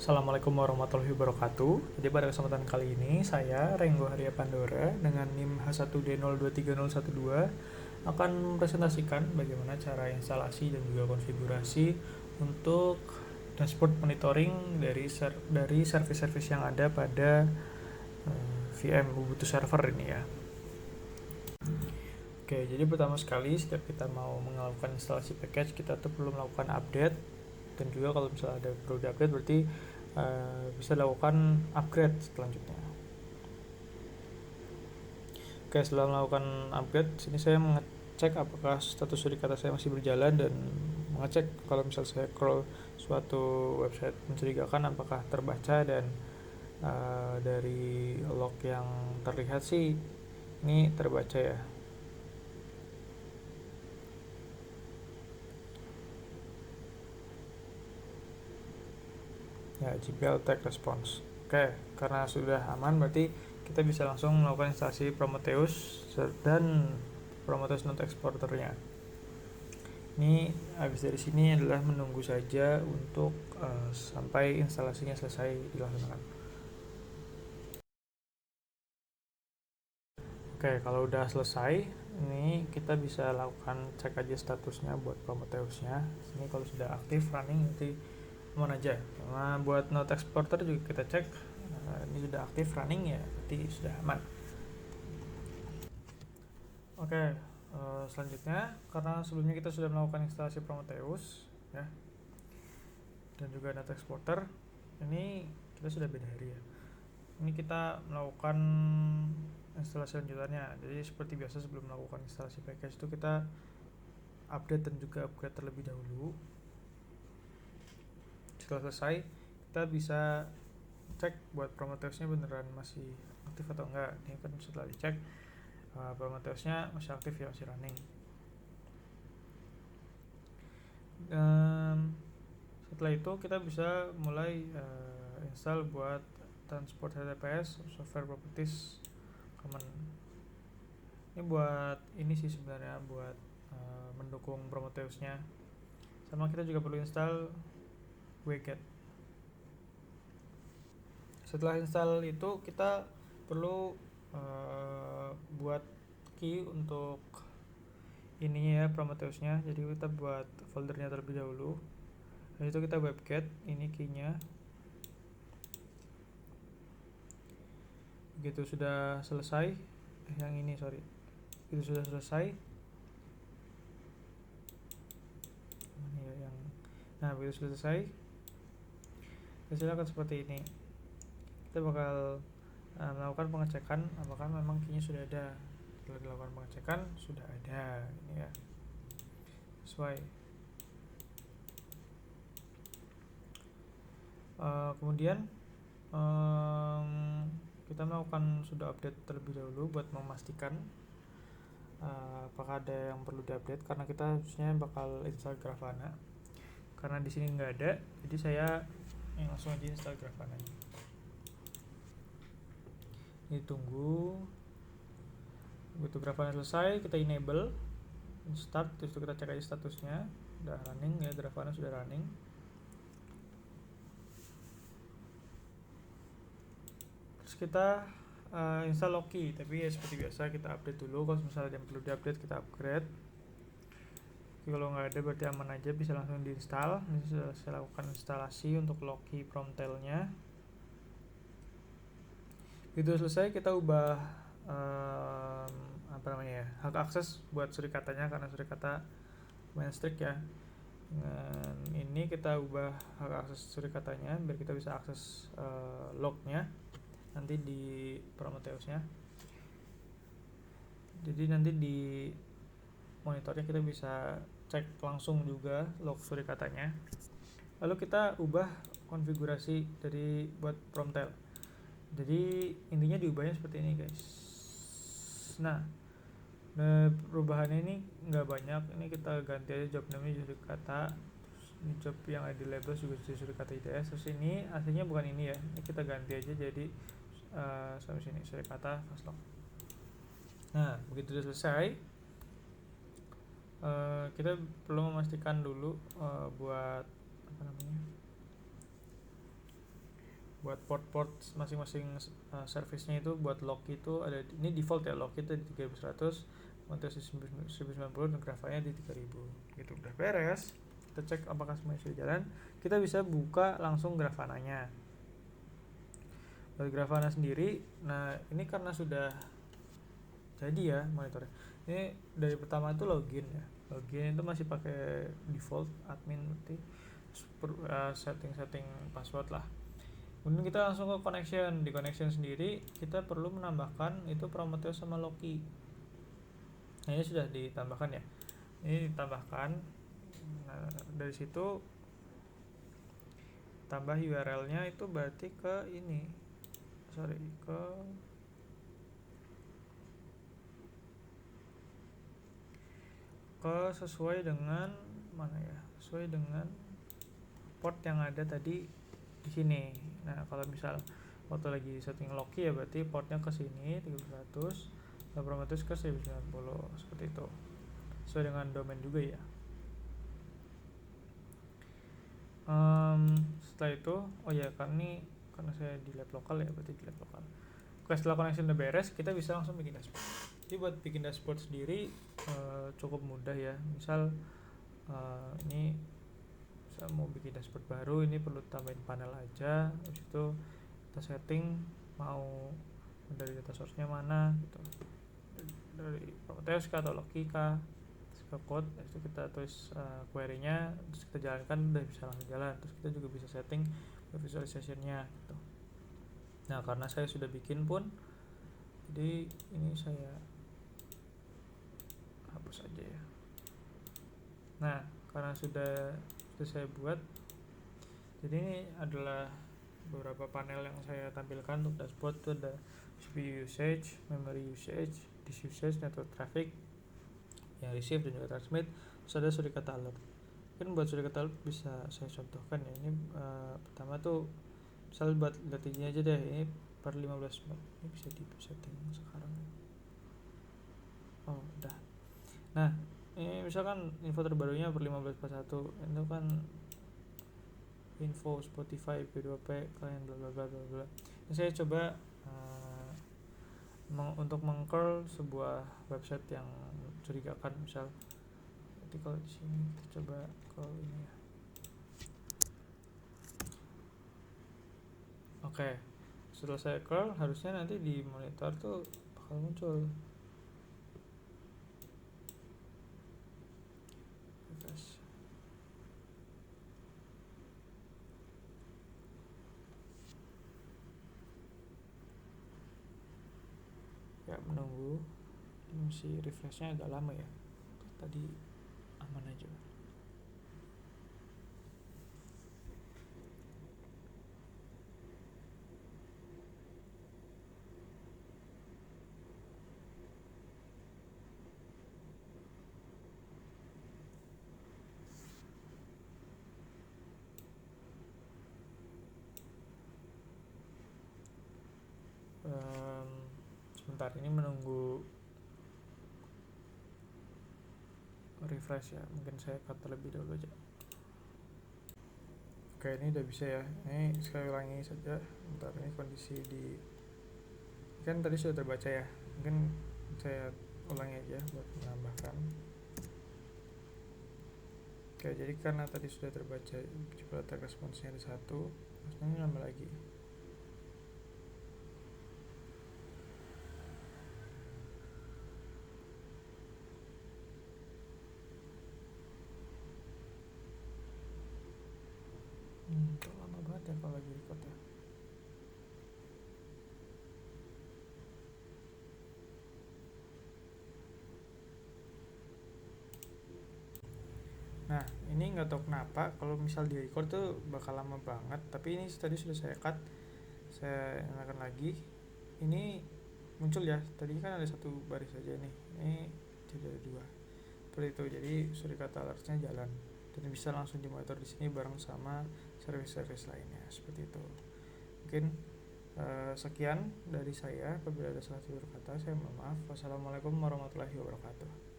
Assalamualaikum warahmatullahi wabarakatuh. Jadi pada kesempatan kali ini saya Renggo Haria Pandora dengan NIM H1D023012 akan mempresentasikan bagaimana cara instalasi dan juga konfigurasi untuk dashboard monitoring dari service-service yang ada pada VM Ubuntu Server ini ya. Oke, jadi pertama sekali setiap kita mau melakukan instalasi package, kita tuh perlu melakukan update, dan juga kalau misalnya ada perlu update berarti bisa dilakukan upgrade selanjutnya. Oke, setelah melakukan upgrade, sini saya mengecek apakah status surikata saya masih berjalan dan mengecek kalau misalnya saya scroll suatu website mencurigakan apakah terbaca, dan dari log yang terlihat sih ini terbaca ya. Ya, GPL Tag Response. Oke, karena sudah aman berarti kita bisa langsung melakukan instalasi Prometheus dan Prometheus Node Exporternya. Ini habis dari sini adalah menunggu saja untuk sampai instalasinya selesai dilaksanakan. Oke, kalau udah selesai, ini kita bisa lakukan cek aja statusnya buat Prometheusnya. Ini kalau sudah aktif running nanti aman aja. Nah, buat Node Exporter juga kita cek ini sudah aktif running ya, berarti sudah aman. Oke, selanjutnya karena sebelumnya kita sudah melakukan instalasi Prometheus ya, dan juga Node Exporter, ini kita sudah beda hari ya. Ini kita melakukan instalasi lanjutannya. Jadi seperti biasa sebelum melakukan instalasi package itu kita update dan juga upgrade terlebih dahulu. Setelah selesai, kita bisa cek buat Prometheusnya beneran masih aktif atau enggak. Ini kan setelah dicek Prometheusnya masih aktif ya, masih running. Setelah itu kita bisa mulai install buat transport HTTPS software properties common. Ini buat ini sih sebenarnya buat mendukung Prometheusnya. Sama kita juga perlu install wget. Setelah install itu kita perlu buat key untuk ini ya, Prometheusnya. Jadi kita buat foldernya terlebih dahulu. Dan itu kita webget ini keynya. Begitu sudah selesai, itu sudah selesai. Nah, begitu sudah selesai, hasilnya akan seperti ini. Kita bakal melakukan pengecekan apakah memang key-nya sudah ada. Setelah dilakukan pengecekan sudah ada, ini ya, sesuai. Kemudian kita melakukan sudah update terlebih dahulu buat memastikan apakah ada yang perlu diupdate, karena kita harusnya bakal install Grafana. Karena di sini nggak ada, jadi saya langsung aja install Grafana. Ini tunggu. Begitu Grafana selesai, kita enable, start, terus kita cek aja statusnya udah running ya, Grafana sudah running. Terus kita install Loki, tapi ya seperti biasa kita update dulu. Kalau misalnya ada yang perlu diupdate kita upgrade. Kalau nggak ada berarti aman aja, bisa langsung diinstal. Ini sudah saya lakukan instalasi untuk Loki Promtail-nya. Itu selesai, kita ubah hak akses buat surikatanya, karena surikata main strict ya. Dengan ini kita ubah hak akses surikatanya biar kita bisa akses lognya nanti di Prometheusnya. Jadi nanti di monitornya kita bisa cek langsung juga log surikatanya. Lalu kita ubah konfigurasi dari buat Prometheus. Jadi intinya diubahnya seperti ini guys. Nah, perubahannya ini nggak banyak. Ini kita ganti aja job name-nya surikata. Ini job yang ada di label juga jadi surikata IDS. Terus ini aslinya bukan ini ya. Ini kita ganti aja jadi sampai sini surikata fastlog. Nah, begitu sudah selesai, kita perlu memastikan dulu buat buat port masing-masing service-nya itu buat lock itu ada, ini default ya, lock itu di 3100, Prometheus di 1090, dan Grafana di 3000 gitu. Udah beres, kita cek apakah semuanya sudah jalan, kita bisa buka langsung Grafananya. Dari Grafana sendiri, nah ini karena sudah jadi ya monitornya, ini dari pertama itu login ya, login itu masih pakai default admin, berarti setting password lah. Kemudian kita langsung ke connection. Di connection sendiri kita perlu menambahkan itu Prometheus sama Loki. Nah, ini sudah ditambahkan ya, ini ditambahkan. Nah, dari situ tambah URL-nya itu berarti ke ini, ke sesuai dengan mana ya, sesuai dengan port yang ada tadi di sini. Nah, kalau misal waktu lagi setting Loki ya berarti portnya ke sini 3100, dan Prometheus ke 1090, seperti itu. Sesuai dengan domain juga ya. Setelah itu, oh ya, karena saya di lab lokal ya, berarti di lab lokal. Oke, setelah connection udah beres, kita bisa langsung bikin dashboard. Jadi buat bikin dashboard sendiri cukup mudah ya. Misal ini saya mau bikin dashboard baru, ini perlu tambahin panel aja. Habis itu kita setting mau dari data source-nya mana gitu, dari Prometheus atau Loki kah, ke code. Itu kita tulis query-nya, terus kita jalankan, udah bisa langsung jalan. Terus kita juga bisa setting visualization-nya gitu. Nah, karena saya sudah bikin pun, jadi ini saya hapus aja ya. Nah, karena sudah saya buat, jadi ini adalah beberapa panel yang saya tampilkan untuk dashboard. Itu ada CPU usage, memory usage, disk usage, network traffic yang receive dan juga transmit. Terus ada Suricata alert. Mungkin buat Suricata alert bisa saya contohkan ya. Ini pertama tuh misal buat latenya aja deh, ini per 15 Mac. Ini bisa di setting sekarang. Oh, udah. Nah, ini misalkan info terbarunya per 1541, itu kan info Spotify P2P kalian bla bla bla bla bla. Ini saya coba untuk mengcurl sebuah website yang mencurigakan. Misal nanti kalau di sini kita coba curl ini ya. Oke, setelah saya curl, harusnya nanti di monitor tuh bakal muncul. Ya, menunggu, masih refreshnya agak lama ya. Tadi aman aja. Sebentar, ini menunggu refresh ya, mungkin saya cut terlebih dahulu aja. Oke, ini udah bisa ya. Ini sekali ulangi saja. Bentar, ini kondisi di, kan tadi sudah terbaca ya, mungkin saya ulangi aja buat menambahkan. Oke, jadi karena tadi sudah terbaca jumlah tag responsnya ada 1, ini nambah lagi. Kok lama banget ya kalau lagi record ya. Nah, ini nggak tahu kenapa kalau misal di record tuh bakal lama banget, tapi ini tadi sudah saya cut, saya nyalakan lagi, ini muncul ya. Tadi kan ada 1 baris saja nih, ini jadi ada 2 seperti itu. Jadi Suricata alertnya jalan dan bisa langsung dimonitor di sini bareng sama service-service lainnya, seperti itu. Mungkin sekian dari saya. Apabila ada salah satu kata, saya mohon maaf. Wassalamualaikum warahmatullahi wabarakatuh.